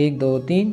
1 2 3.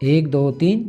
1 2 3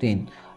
3.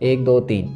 1 2 3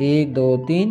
1 2 3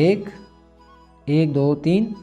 1 2 3،